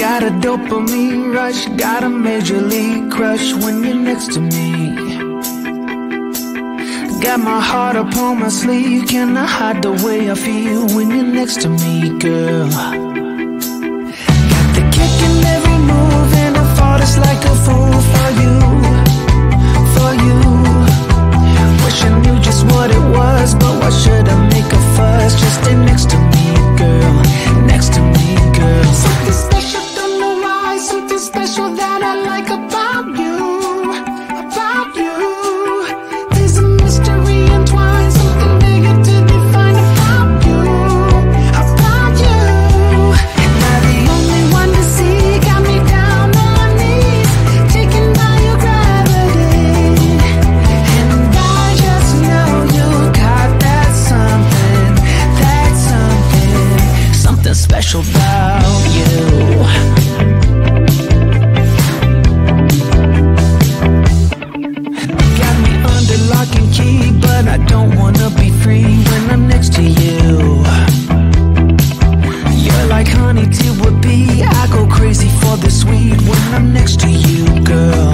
Got a dopamine rush, got a major league crush when you're next to me. Got my heart upon my sleeve, can I hide the way I feel when you're next to me, girl? Got the kick in every move and I fought just like a fool for you, for you. Wish I knew just what it was, but why should I make a fuss? Just stay next to me, girl, next to me, girl. Something special, don't know why, something special that I like about you, about you. There's a mystery entwined, something bigger to define about you, about you. Am I the only one to see? Got me down on my knees, taken by your gravity. And I just know you got that something, something special about you. Got me under lock and key, but I don't wanna be free when I'm next to you. You're like honey to a bee, I go crazy for the sweet when I'm next to you, girl.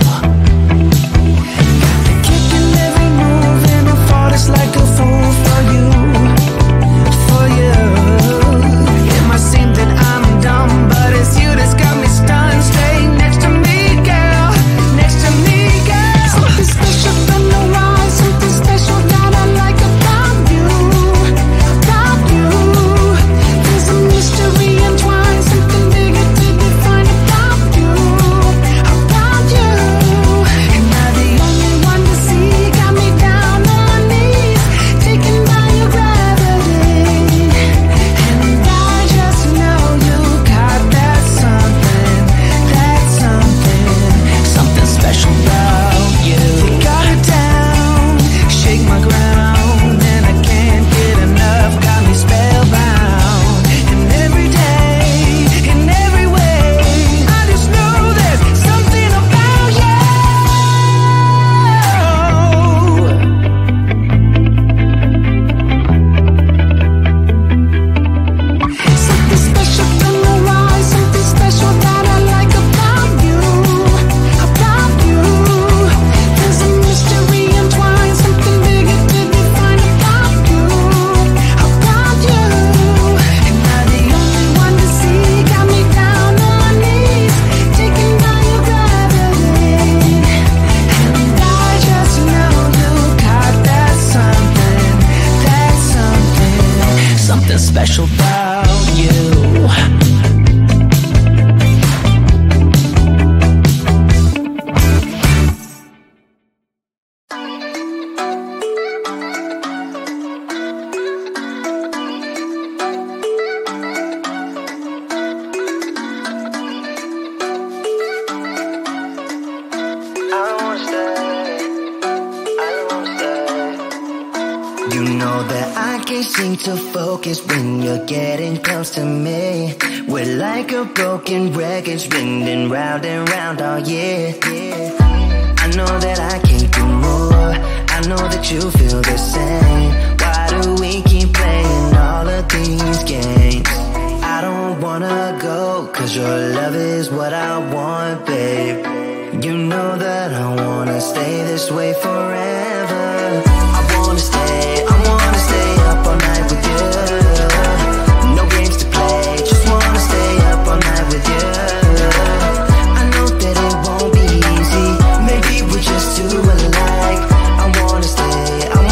Got the kick in every move and I fall just like a fool for you, for you. It might seem that I'm dumb, but it's you that's got me stunned. Stay next to me, girl, next to me, girl. Something special, don't know why, something special that I like about you, about you. There's a mystery entwined, something bigger to define about you, about you. Am I the only one to see? Got me down on my knees, taken by your gravity. And I just know you got that something, something special about you. You got it down, shake my ground, and I can't get enough, got me spellbound. And every day, in every way, I just know there's something about you. Something special, don't know why, something special that I like about you, about you. There's a mystery entwined, something bigger to define about you, about you. Am I the only one to see? Got me down on my knees, taken by your gravity. And I just know you got that something special about you. You know that I can't seem to focus when you're getting close to me. We're like a broken record spinning round and round all year. I know that I can't do more, I know that you feel the same. Why do we keep playing all of these games? I don't wanna go, cause your love is what I want, babe. You know that I wanna stay this way forever. I wanna stay up all night with you. No games to play, just wanna stay up all night with you. I know that it won't be easy, maybe we're just too alike. I wanna stay up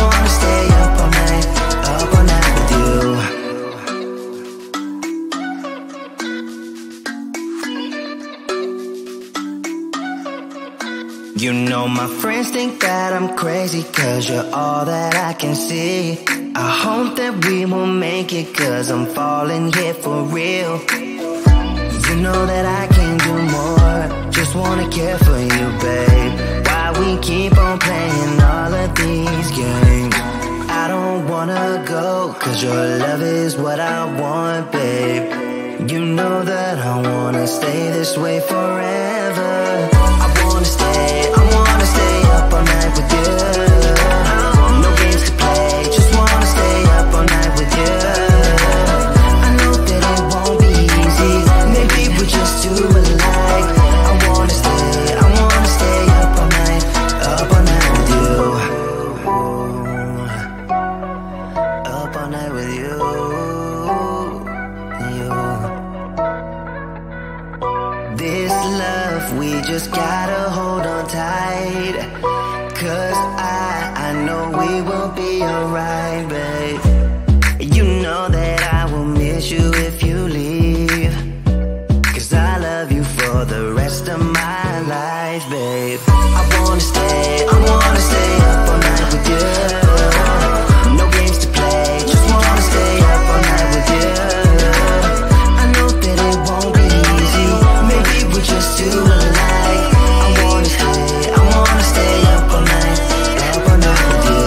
all night with you. You know my friends think that I'm crazy, cause you're all that I can see. I hope that we will make it, cause I'm falling here for real. You know that I can do more, just wanna care for you, babe. Why we keep on playing all of these games? I don't wanna go, cause your love is what I want, babe. You know that I wanna stay this way forever. I wanna stay up all night with you. No games to play, just wanna stay up all night with you. I know that it won't be easy, maybe we're just too we just gotta hold on tight. Cause I know we will be alright, babe. You know that I will miss you if you leave. Cause I love you for the rest of my life, babe. I wanna stay up all night with you. No games to play, just wanna stay up all night with you. I know that it won't be easy, maybe we're just too alike. I wanna stay up all night with you.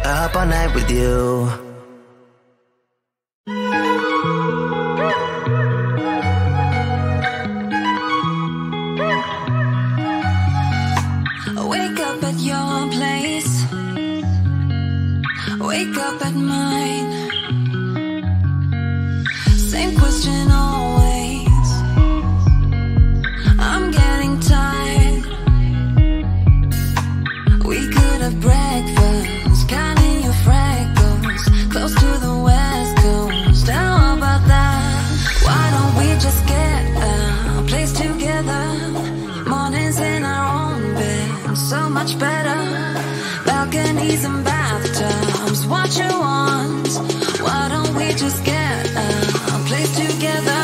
Up all night with you. Wake up at your place, wake up at mine. Same question always. I'm getting tired. We could have breakfast, counting your freckles, close to the west coast. How about that? Why don't we just get a place together? Mornings in our own bed, so much better. Balconies and bathtubs, what you want? Why don't we just get a place together?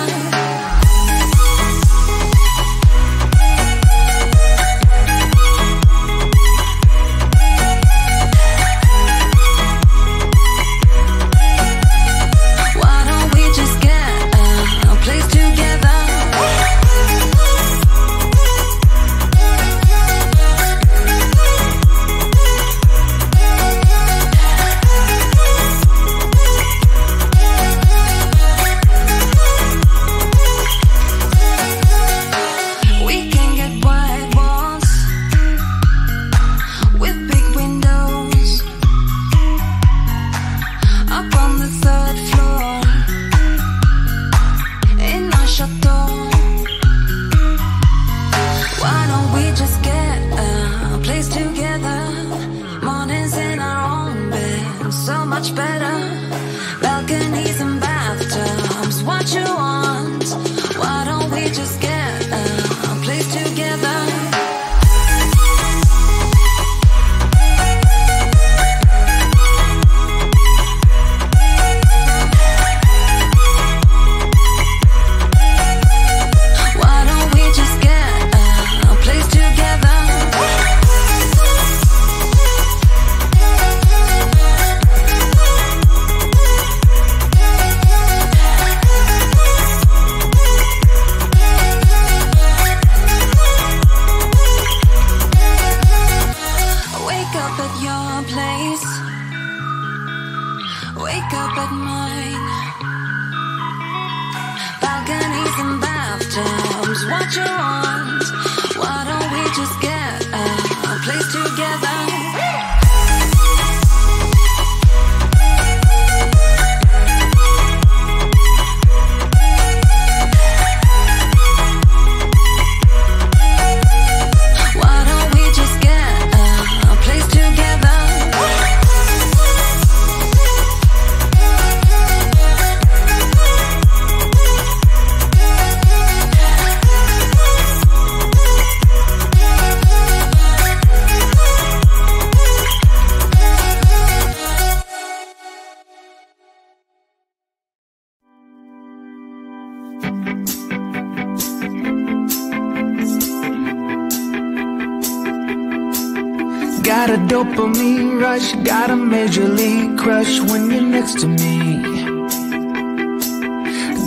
Got a dopamine rush, got a major league crush when you're next to me.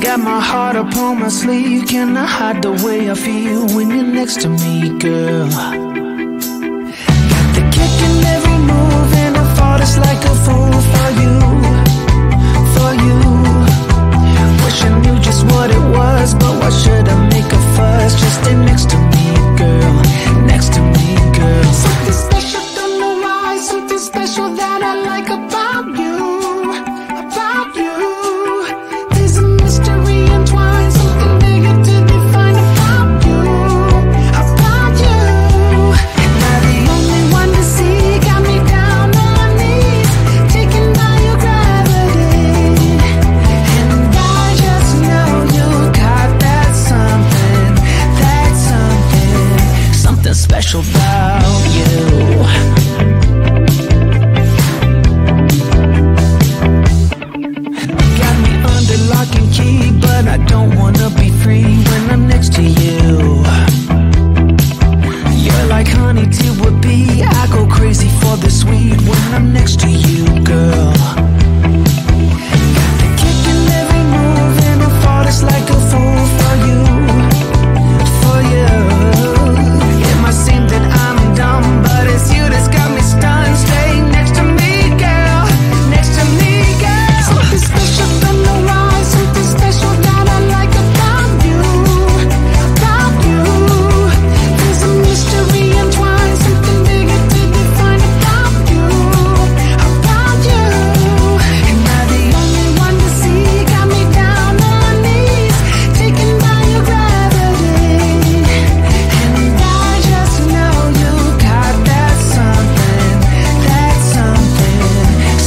Got my heart upon my sleeve, cannot hide the way I feel when you're next to me, girl. Got the kick in every move and I fought it's like a fool for you, for you. Wish I knew just what it was, but why should I make a fuss? Just stay next to me, girl, next to me, girl. Something special, don't know why, something special that I like about you, about you. There's a mystery entwined, something bigger to define about under lock and key, but I don't wanna be free when I'm next to you. You're like honey to a bee, I go crazy for the sweet when I'm next to you, girl. Got the kick in every move and I fall just like a fool for you, for you. It might seem that I'm dumb, but it's you that's got me stunned. Stay next to me, girl, next to me, girl. Something special from the rise, something special that I like about you, about you. There's a mystery entwined, something bigger to define about you, about you. Am I the only one to see? Got me down on my knees, taken by your gravity. And I just know you got that something,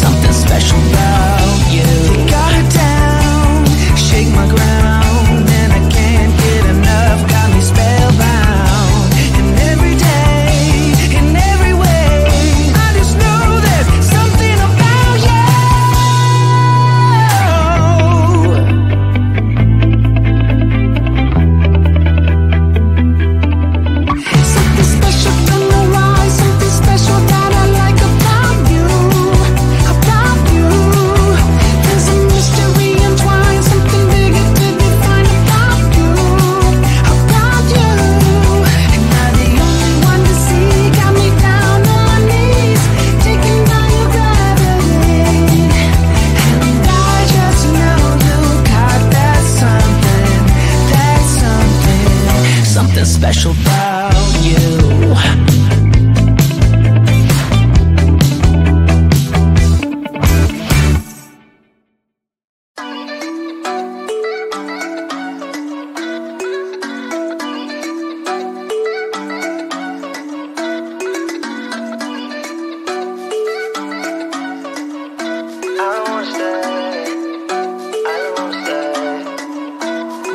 something special about you. You got it down, shake my ground, and I can't get enough, got me spellbound. And every day, in every way, I just know there's something about you. Something special from the rise, something special that I like about you, about you. There's a mystery entwined, something bigger to define about you, about you. Am I the only one to see? Got me down on my knees, taken by your gravity. And I just know you got that something special about you.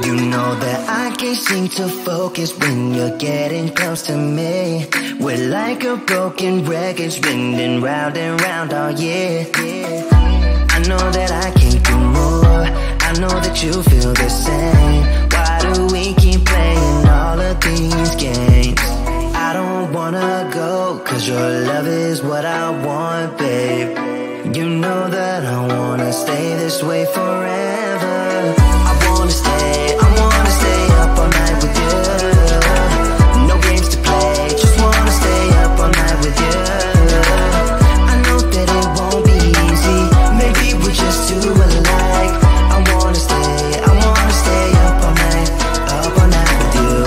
You know that I can't seem to focus when you're getting close to me. We're like a broken record spinning round and round all year. I know that I can't do more, I know that you feel the same. Why do we keep playing all of these games? I don't wanna go, cause your love is what I want, babe. You know that I wanna stay this way forever. I wanna stay up all night with you. No games to play, just wanna stay up all night with you. I know that it won't be easy, maybe we're just too alike. I wanna stay up all night with you.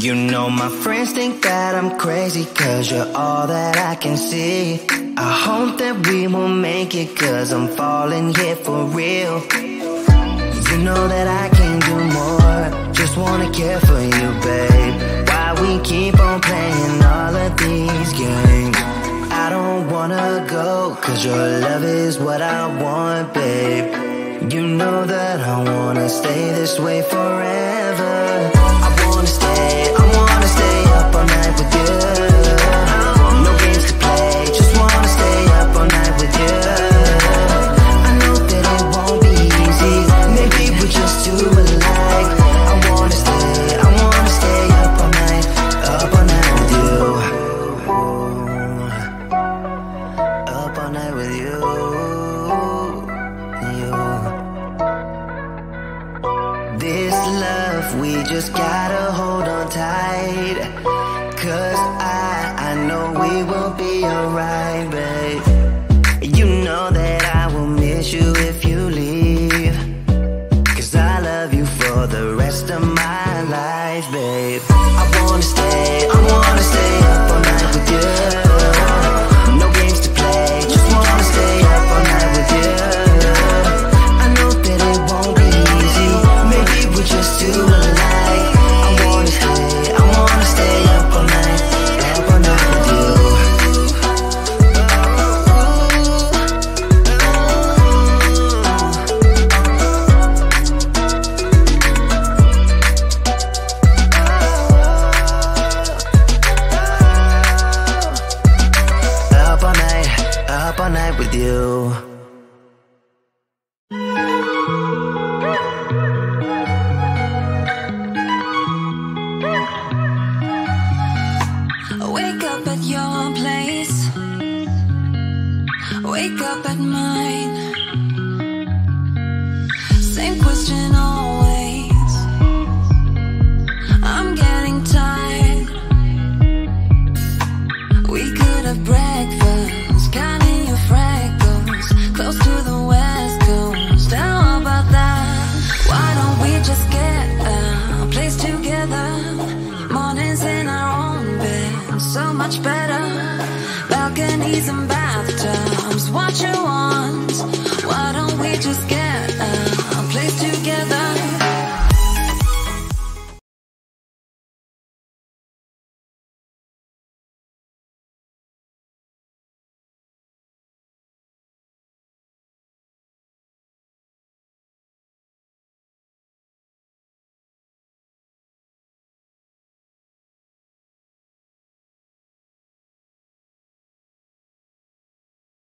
You know my friends think that I'm crazy, cause you're all that I can see. I hope that we will make it, cause I'm falling here for real. You know that I can't do more, just wanna care for you, babe. Why we keep on playing all of these games? I don't wanna go, cause your love is what I want, babe. You know that I wanna stay this way forever. I wanna stay up all night with you. No games to play, just wanna stay up all night with you. I know that it won't be easy, maybe we're just too alike. I wanna stay up all night with you. Up all night with you. This love, we just gotta hold on tight, cause I know we will be alright, babe. You know that I will miss you if you leave, cause I love you for the rest of my life, babe. I wanna stay up all night with you. No games to play, just wanna stay up all night with you. I know that it won't be easy, maybe we're just too alike. I wanna stay up all night with you. bed with you. Wake up at your place, wake up at mine. Same question always. I'm getting tired. We could have breakfast, counting your freckles, close to the west coast. How about that? Why don't we just get a place together? Mornings in our own bed, so much better. Balconies and bathtubs, what you want.